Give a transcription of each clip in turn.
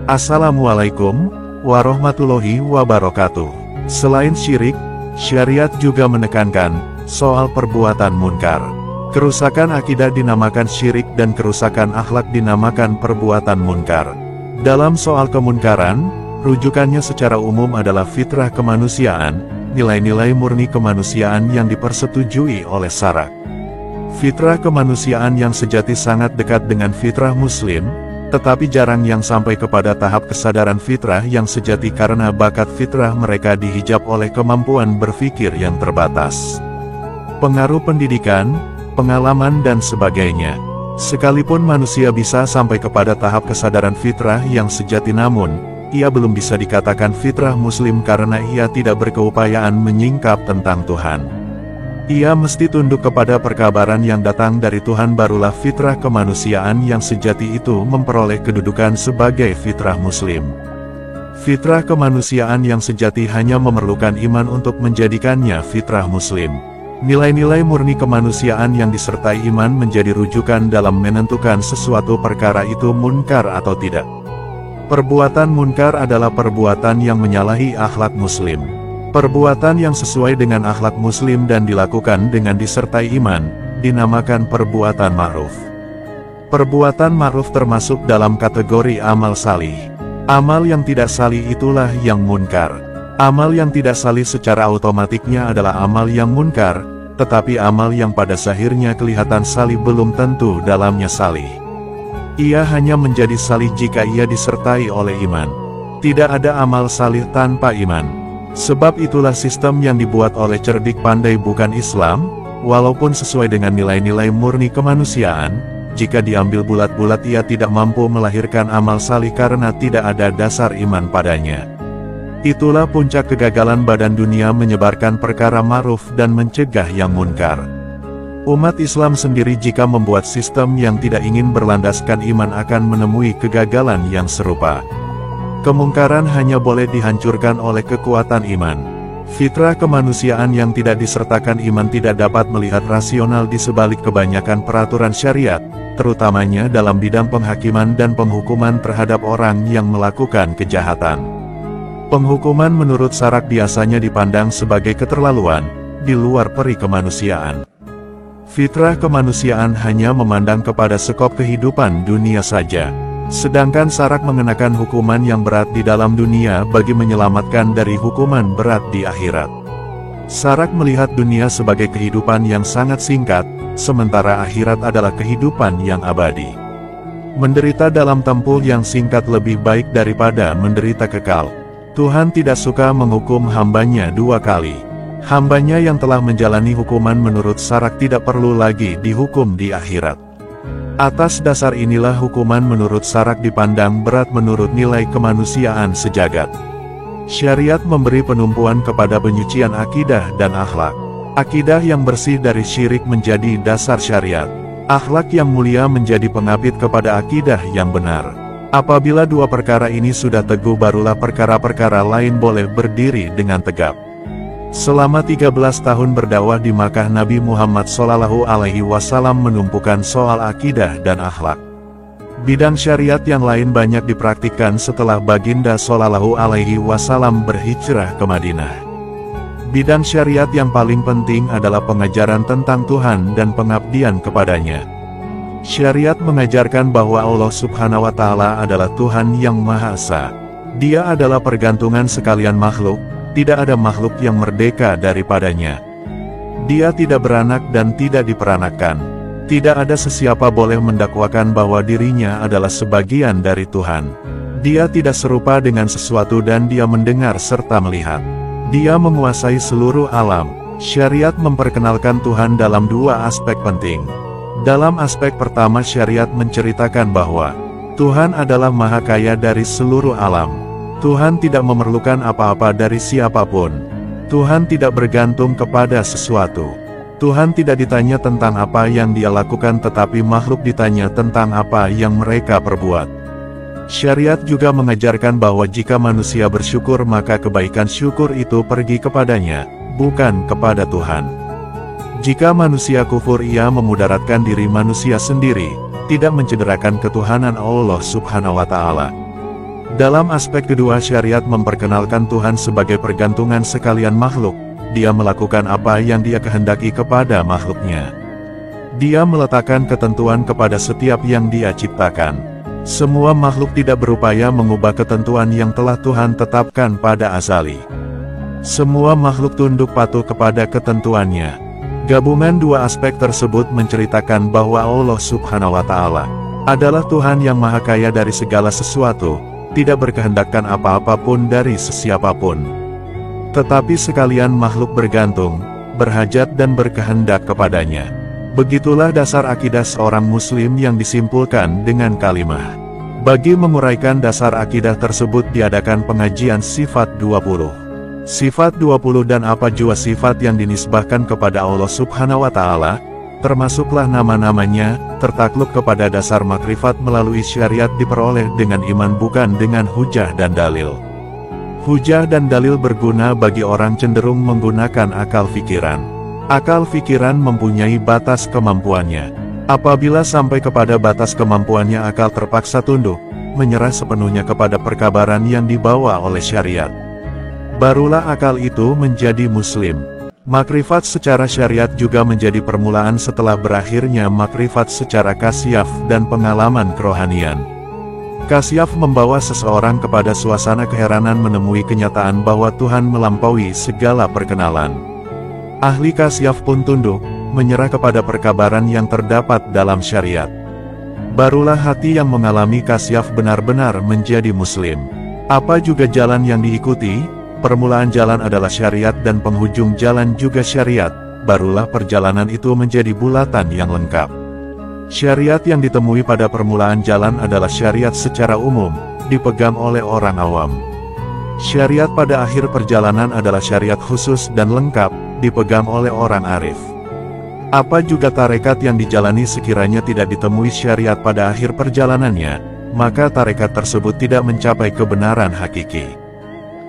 Assalamualaikum warahmatullahi wabarakatuh. Selain syirik, syariat juga menekankan soal perbuatan munkar. Kerusakan akidah dinamakan syirik dan kerusakan akhlak dinamakan perbuatan munkar. Dalam soal kemunkaran, rujukannya secara umum adalah fitrah kemanusiaan, nilai-nilai murni kemanusiaan yang dipersetujui oleh syara'. Fitrah kemanusiaan yang sejati sangat dekat dengan fitrah muslim, tetapi jarang yang sampai kepada tahap kesadaran fitrah yang sejati karena bakat fitrah mereka dihijab oleh kemampuan berpikir yang terbatas. Pengaruh pendidikan, pengalaman dan sebagainya. Sekalipun manusia bisa sampai kepada tahap kesadaran fitrah yang sejati namun, ia belum bisa dikatakan fitrah muslim karena ia tidak berkeupayaan menyingkap tentang Tuhan. Ia mesti tunduk kepada perkabaran yang datang dari Tuhan, barulah fitrah kemanusiaan yang sejati itu memperoleh kedudukan sebagai fitrah muslim. Fitrah kemanusiaan yang sejati hanya memerlukan iman untuk menjadikannya fitrah muslim. Nilai-nilai murni kemanusiaan yang disertai iman menjadi rujukan dalam menentukan sesuatu perkara itu munkar atau tidak. Perbuatan munkar adalah perbuatan yang menyalahi akhlak muslim. Perbuatan yang sesuai dengan akhlak muslim dan dilakukan dengan disertai iman, dinamakan perbuatan ma'ruf. Perbuatan ma'ruf termasuk dalam kategori amal salih. Amal yang tidak salih itulah yang munkar. Amal yang tidak salih secara otomatiknya adalah amal yang munkar, tetapi amal yang pada zahirnya kelihatan salih belum tentu dalamnya salih. Ia hanya menjadi salih jika ia disertai oleh iman. Tidak ada amal salih tanpa iman. Sebab itulah sistem yang dibuat oleh cerdik pandai bukan Islam, walaupun sesuai dengan nilai-nilai murni kemanusiaan, jika diambil bulat-bulat ia tidak mampu melahirkan amal salih karena tidak ada dasar iman padanya. Itulah puncak kegagalan badan dunia menyebarkan perkara ma'ruf dan mencegah yang munkar. Umat Islam sendiri jika membuat sistem yang tidak ingin berlandaskan iman akan menemui kegagalan yang serupa. Kemungkaran hanya boleh dihancurkan oleh kekuatan iman. Fitrah kemanusiaan yang tidak disertakan iman tidak dapat melihat rasional di sebalik kebanyakan peraturan syariat, terutamanya dalam bidang penghakiman dan penghukuman terhadap orang yang melakukan kejahatan. Penghukuman menurut syarak biasanya dipandang sebagai keterlaluan, di luar peri kemanusiaan. Fitrah kemanusiaan hanya memandang kepada skop kehidupan dunia saja. Sedangkan syarak mengenakan hukuman yang berat di dalam dunia bagi menyelamatkan dari hukuman berat di akhirat. Syarak melihat dunia sebagai kehidupan yang sangat singkat, sementara akhirat adalah kehidupan yang abadi. Menderita dalam tempuh yang singkat lebih baik daripada menderita kekal. Tuhan tidak suka menghukum hambanya dua kali. Hambanya yang telah menjalani hukuman menurut syarak tidak perlu lagi dihukum di akhirat. Atas dasar inilah hukuman menurut syarak dipandang berat menurut nilai kemanusiaan sejagat. Syariat memberi penumpuan kepada penyucian akidah dan akhlak. Akidah yang bersih dari syirik menjadi dasar syariat. Akhlak yang mulia menjadi pengapit kepada akidah yang benar. Apabila dua perkara ini sudah teguh barulah perkara-perkara lain boleh berdiri dengan tegap. Selama 13 tahun berdakwah di Makkah, Nabi Muhammad SAW menumpukan soal akidah dan akhlak. Bidang syariat yang lain banyak dipraktikkan setelah Baginda SAW berhijrah ke Madinah. Bidang syariat yang paling penting adalah pengajaran tentang Tuhan dan pengabdian kepadanya. Syariat mengajarkan bahwa Allah Subhanahu wa Ta'ala adalah Tuhan yang Maha Esa. Dia adalah pergantungan sekalian makhluk. Tidak ada makhluk yang merdeka daripadanya. Dia tidak beranak dan tidak diperanakkan. Tidak ada sesiapa boleh mendakwakan bahwa dirinya adalah sebagian dari Tuhan. Dia tidak serupa dengan sesuatu dan dia mendengar serta melihat. Dia menguasai seluruh alam. Syariat memperkenalkan Tuhan dalam dua aspek penting. Dalam aspek pertama syariat menceritakan bahwa Tuhan adalah Maha Kaya dari seluruh alam. Tuhan tidak memerlukan apa-apa dari siapapun. Tuhan tidak bergantung kepada sesuatu. Tuhan tidak ditanya tentang apa yang dia lakukan tetapi makhluk ditanya tentang apa yang mereka perbuat. Syariat juga mengajarkan bahwa jika manusia bersyukur maka kebaikan syukur itu pergi kepadanya, bukan kepada Tuhan. Jika manusia kufur ia memudaratkan diri manusia sendiri, tidak mencederakan ketuhanan Allah Subhanahu wa Ta'ala. Dalam aspek kedua, syariat memperkenalkan Tuhan sebagai pergantungan sekalian makhluk. Dia melakukan apa yang Dia kehendaki kepada makhluknya. Dia meletakkan ketentuan kepada setiap yang Dia ciptakan. Semua makhluk tidak berupaya mengubah ketentuan yang telah Tuhan tetapkan pada azali. Semua makhluk tunduk patuh kepada ketentuannya. Gabungan dua aspek tersebut menceritakan bahwa Allah Subhanahu wa Ta'ala adalah Tuhan yang Maha Kaya dari segala sesuatu, tidak berkehendakkan apa-apa pun dari sesiapapun. Tetapi sekalian makhluk bergantung, berhajat dan berkehendak kepadanya. Begitulah dasar akidah seorang muslim yang disimpulkan dengan kalimah. Bagi menguraikan dasar akidah tersebut diadakan pengajian sifat 20. Sifat 20 dan apa jua sifat yang dinisbahkan kepada Allah Subhanahu wa Ta'ala, termasuklah nama-namanya, tertakluk kepada dasar makrifat melalui syariat diperoleh dengan iman bukan dengan hujah dan dalil. Hujah dan dalil berguna bagi orang cenderung menggunakan akal fikiran. Akal fikiran mempunyai batas kemampuannya. Apabila sampai kepada batas kemampuannya, akal terpaksa tunduk, menyerah sepenuhnya kepada perkabaran yang dibawa oleh syariat. Barulah akal itu menjadi muslim. Makrifat secara syariat juga menjadi permulaan setelah berakhirnya makrifat secara kasyaf dan pengalaman kerohanian. Kasyaf membawa seseorang kepada suasana keheranan menemui kenyataan bahwa Tuhan melampaui segala perkenalan. Ahli kasyaf pun tunduk, menyerah kepada perkabaran yang terdapat dalam syariat. Barulah hati yang mengalami kasyaf benar-benar menjadi muslim. Apa juga jalan yang diikuti, permulaan jalan adalah syariat dan penghujung jalan juga syariat, barulah perjalanan itu menjadi bulatan yang lengkap. Syariat yang ditemui pada permulaan jalan adalah syariat secara umum, dipegang oleh orang awam. Syariat pada akhir perjalanan adalah syariat khusus dan lengkap, dipegang oleh orang arif. Apa juga tarekat yang dijalani sekiranya tidak ditemui syariat pada akhir perjalanannya, maka tarekat tersebut tidak mencapai kebenaran hakiki.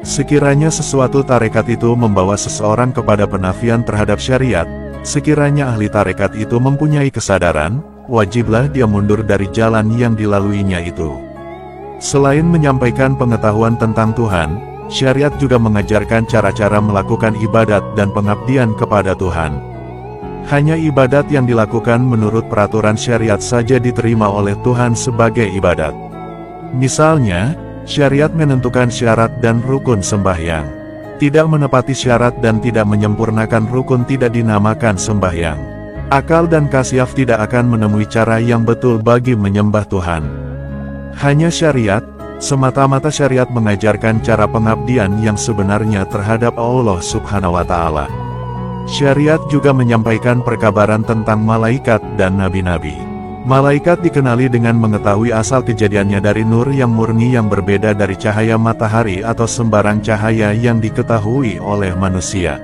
Sekiranya sesuatu tarekat itu membawa seseorang kepada penafian terhadap syariat, sekiranya ahli tarekat itu mempunyai kesadaran, wajiblah dia mundur dari jalan yang dilaluinya itu. Selain menyampaikan pengetahuan tentang Tuhan, syariat juga mengajarkan cara-cara melakukan ibadat dan pengabdian kepada Tuhan. Hanya ibadat yang dilakukan menurut peraturan syariat saja diterima oleh Tuhan sebagai ibadat. Misalnya, syariat menentukan syarat dan rukun sembahyang. Tidak menepati syarat dan tidak menyempurnakan rukun tidak dinamakan sembahyang. Akal dan kasyaf tidak akan menemui cara yang betul bagi menyembah Tuhan. Hanya syariat, semata-mata syariat mengajarkan cara pengabdian yang sebenarnya terhadap Allah Subhanahu wa Ta'ala. Syariat juga menyampaikan perkabaran tentang malaikat dan nabi-nabi. Malaikat dikenali dengan mengetahui asal kejadiannya dari nur yang murni yang berbeda dari cahaya matahari atau sembarang cahaya yang diketahui oleh manusia.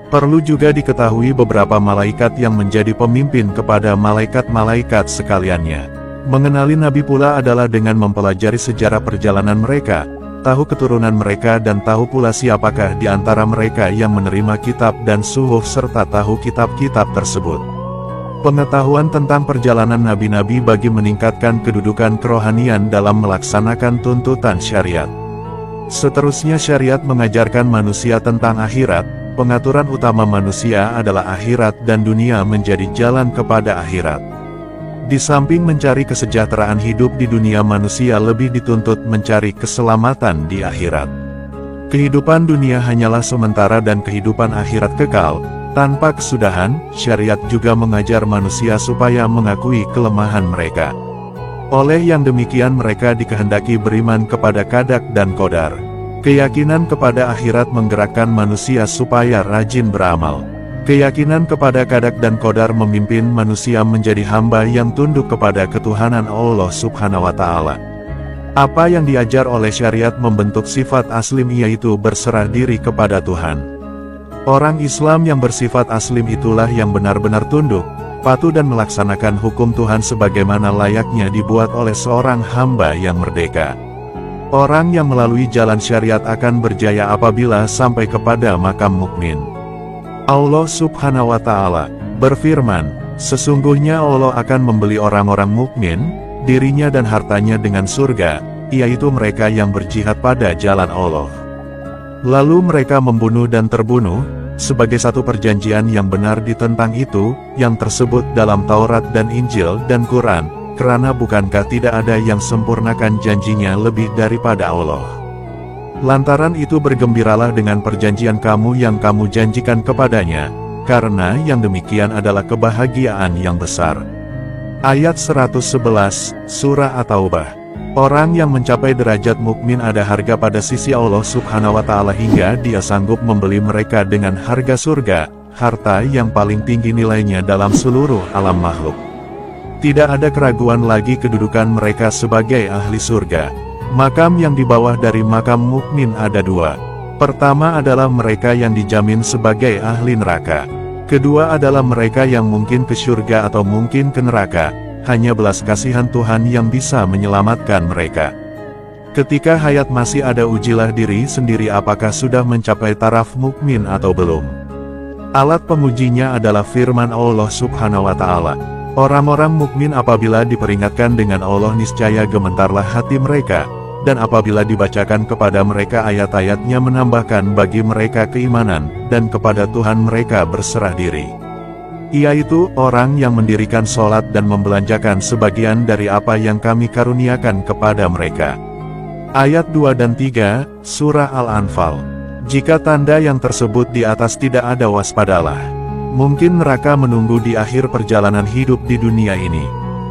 Perlu juga diketahui beberapa malaikat yang menjadi pemimpin kepada malaikat-malaikat sekaliannya. Mengenali nabi pula adalah dengan mempelajari sejarah perjalanan mereka, tahu keturunan mereka dan tahu pula siapakah di antara mereka yang menerima kitab dan suhuf serta tahu kitab-kitab tersebut. Pengetahuan tentang perjalanan nabi-nabi bagi meningkatkan kedudukan kerohanian dalam melaksanakan tuntutan syariat. Seterusnya syariat mengajarkan manusia tentang akhirat. Pengaturan utama manusia adalah akhirat dan dunia menjadi jalan kepada akhirat. Di samping mencari kesejahteraan hidup di dunia, manusia lebih dituntut mencari keselamatan di akhirat. Kehidupan dunia hanyalah sementara dan kehidupan akhirat kekal. Tanpa kesudahan, syariat juga mengajar manusia supaya mengakui kelemahan mereka. Oleh yang demikian mereka dikehendaki beriman kepada qadak dan qadar. Keyakinan kepada akhirat menggerakkan manusia supaya rajin beramal. Keyakinan kepada qadak dan qadar memimpin manusia menjadi hamba yang tunduk kepada ketuhanan Allah Subhanahu wa Ta'ala. Apa yang diajar oleh syariat membentuk sifat aslim, yaitu berserah diri kepada Tuhan. Orang Islam yang bersifat aslim itulah yang benar-benar tunduk, patuh dan melaksanakan hukum Tuhan sebagaimana layaknya dibuat oleh seorang hamba yang merdeka. Orang yang melalui jalan syariat akan berjaya apabila sampai kepada makam mukmin. Allah Subhanahu wa Ta'ala berfirman, sesungguhnya Allah akan membeli orang-orang mukmin, dirinya dan hartanya dengan surga, yaitu mereka yang berjihad pada jalan Allah. Lalu mereka membunuh dan terbunuh, sebagai satu perjanjian yang benar ditentang itu, yang tersebut dalam Taurat dan Injil dan Quran, karena bukankah tidak ada yang sempurnakan janjinya lebih daripada Allah. Lantaran itu bergembiralah dengan perjanjian kamu yang kamu janjikan kepadanya, karena yang demikian adalah kebahagiaan yang besar. Ayat 111, Surah At-Taubah. Orang yang mencapai derajat mukmin ada harga pada sisi Allah Subhanahu wa Ta'ala hingga dia sanggup membeli mereka dengan harga surga, harta yang paling tinggi nilainya dalam seluruh alam makhluk. Tidak ada keraguan lagi kedudukan mereka sebagai ahli surga. Makam yang di bawah dari makam mukmin ada dua. Pertama adalah mereka yang dijamin sebagai ahli neraka. Kedua adalah mereka yang mungkin ke surga atau mungkin ke neraka. Hanya belas kasihan Tuhan yang bisa menyelamatkan mereka. Ketika hayat masih ada, ujilah diri sendiri apakah sudah mencapai taraf mukmin atau belum. Alat pengujinya adalah firman Allah Subhanahu wa Ta'ala. Orang-orang mukmin apabila diperingatkan dengan Allah niscaya gemetarlah hati mereka, dan apabila dibacakan kepada mereka ayat-ayatnya menambahkan bagi mereka keimanan, dan kepada Tuhan mereka berserah diri. Yaitu orang yang mendirikan sholat dan membelanjakan sebagian dari apa yang kami karuniakan kepada mereka. Ayat 2 dan 3, Surah Al-Anfal. Jika tanda yang tersebut di atas tidak ada, waspadalah. Mungkin neraka menunggu di akhir perjalanan hidup di dunia ini.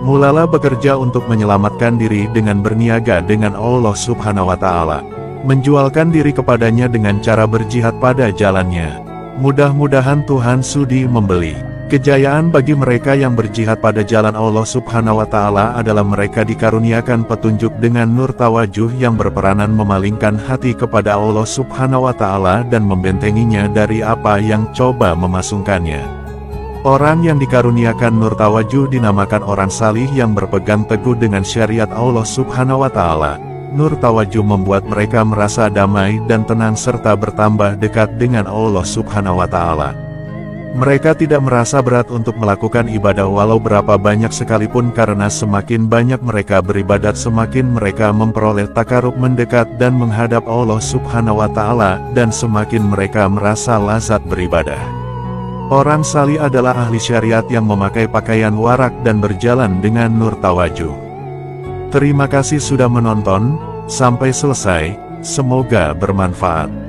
Mulalah bekerja untuk menyelamatkan diri dengan berniaga dengan Allah Subhanahu wa Ta'ala. Menjualkan diri kepadanya dengan cara berjihad pada jalannya. Mudah-mudahan Tuhan sudi membeli. Kejayaan bagi mereka yang berjihad pada jalan Allah Subhanahu wa Ta'ala adalah mereka dikaruniakan petunjuk dengan nur tawajuh yang berperanan memalingkan hati kepada Allah Subhanahu wa Ta'ala dan membentenginya dari apa yang coba memasungkannya. Orang yang dikaruniakan nur tawajuh dinamakan orang salih yang berpegang teguh dengan syariat Allah Subhanahu wa Ta'ala. Nur tawajuh membuat mereka merasa damai dan tenang serta bertambah dekat dengan Allah Subhanahu wa Ta'ala. Mereka tidak merasa berat untuk melakukan ibadah walau berapa banyak sekalipun, karena semakin banyak mereka beribadat semakin mereka memperoleh takarub mendekat dan menghadap Allah Subhanahu wa Ta'ala, dan semakin mereka merasa lazat beribadah. Orang salih adalah ahli syariat yang memakai pakaian warak dan berjalan dengan nur tawajuh. Terima kasih sudah menonton sampai selesai, semoga bermanfaat.